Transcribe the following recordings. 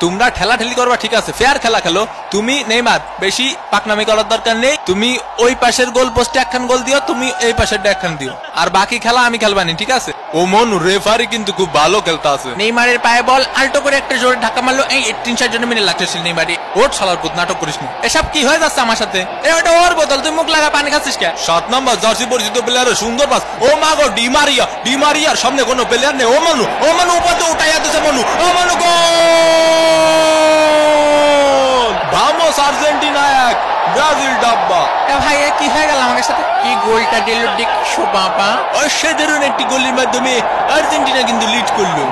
তোমরা ঠেলাঠেলি করবা ঠিক আছে, ফেয়ার খেলা খেলো। তুমি নেইমার বেশি পাকনামি করার দরকার নেই। তুমি ওই পাশের গোল পোস্টে একখান গোল দিও, তুমি এই পাশের একখান দিও, আর বাকি খেলা আমি খেলবানি, ঠিক আছে? ও মনু রেফারি কিন্তু খুব ভালো খেলতে আছে। নেইমারের পায়ে বল আল্টো করে একটা জোরে ধাক্কা মারলো, এই 3-4 মিনিট লাগতেছিল নেইমারি। ওর শালার পুত নাটক করিস না। এসব কি হয়ে যাচ্ছে আমার সাথে? ওটা ওর বোতল, তুই মুখ লাগা পানি খাচ্ছিস কে? 7 নম্বর জার্সি পরিচিত প্লেয়ারের সুন্দর পাস। ও মা গো, ডিমারিয়ার সামনে কোনো প্লেয়ার নেই। ও মনু উপাতে উঠাইয়া দিছে মনু। ও মনু গোল! ভামোস আর্জেন্টিনা 1, ব্রাজিল ডাব্বা। ভাই কি হয়ে গেল আমার সাথে? কি গোলটা দিল দেখছো বাবা? অসাধারণ একটি গোলের মাধ্যমে আর্জেন্টিনা কিন্তু লিড করলো।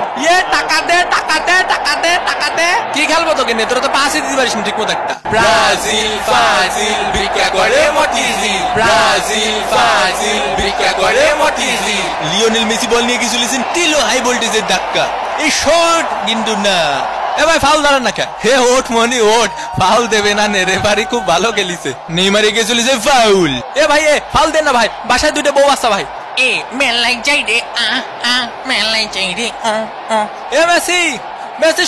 টাকা দে টাকা দে টাকা দে টাকা দে। কি খেলবো তোকে নিয়ে? তোরা তো পাসই দিতে পারিস না ঠিক মতো একটা। ব্রাজিল ফাজিল ভিক্ষা করে মতিঝিল, ব্রাজিল ফাজিল ভিক্ষা করে মতিঝিল। লিওনেল মেসি বল নিয়ে কি চলেছেন, দিল হাই ভোল্টেজের ধাক্কা। এই শট কিন্তু না। এ ভাই ফাউল দাঁড়ান না কে? হে ওঠ মনি ওঠ, ফাউল দেবে না নে, রেফারি খুব ভালো খেলিছে। নেইমারে গিয়ে চলেছে ফাউল। এ ভাই ফাউল দেন না ভাই, বাসায় 2টা বউ আসছে ভাই। মেলাই যাই রে মেলাই যাই রে। এ মেসি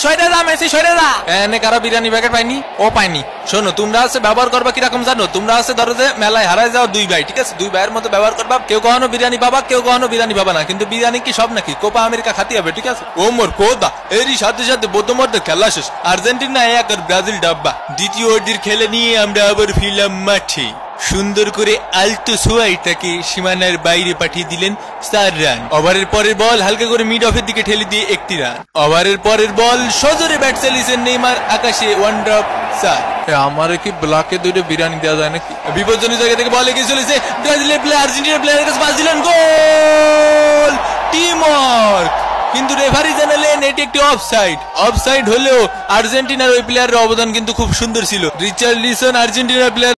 সরে যা, মেসি সরে যা। এনে কারো বিরিয়ানি প্যাকেট পাইনি? ও পাইনি। শোনো, তোমরা আছে ব্যবহার করবা কিরকম জানো? তোমরা আছে ধরো যে মেলায় হারায় যাও 2 ভাই, ঠিক আছে? 2 ভাইয়ের মতো ব্যবহার করবা। কেউ কখনো বিরিয়ানি পাবা, কেউ কখনো বিরিয়ানি পাবা না, কিন্তু বিরিয়ানি কি সব নাকি? কোপা আমেরিকা খাতি হবে, ঠিক আছে? ও মোর কোদা, এরই সাথে সাথে বৌদ্ধমধ্যে খেলা শেষ। আর্জেন্টিনা 1 আর ব্রাজিল ডাব্বা। দ্বিতীয় ওডির খেলে নিয়ে আমরা আবার ফিরলাম মাঠে। সুন্দর করে আলতো সোয়াইটাকে সীমানার বাইরে পাঠিয়ে দিলেন 4 রান। ওভারের পরের বল হালকা করে মিড অফের দিকে ঠেলে দিয়ে 1 রান। ওভারের পরের বল সজোরে ব্যাট চালিয়েছেন নেইমার, আকাশে 1 ড্রপ 4। আমারে কি ব্লকে 2টা বিরিয়ানি দেওয়া যায় নাকি? বিপজ্জনক জায়গা থেকে বল এগিয়ে চলেছে ব্রাজিলের প্লেয়ার, আর্জেন্টিনার প্লেয়ারের কাছে পাস দিলেন, গোল! Team work. কিন্তু রেফারি জানালেন এটি একটি অফসাইড হলেও আর্জেন্টিনার ওই প্লেয়ারের অবদান কিন্তু খুব সুন্দর ছিল। রিচার্লিসন আর্জেন্টিনার প্লেয়ার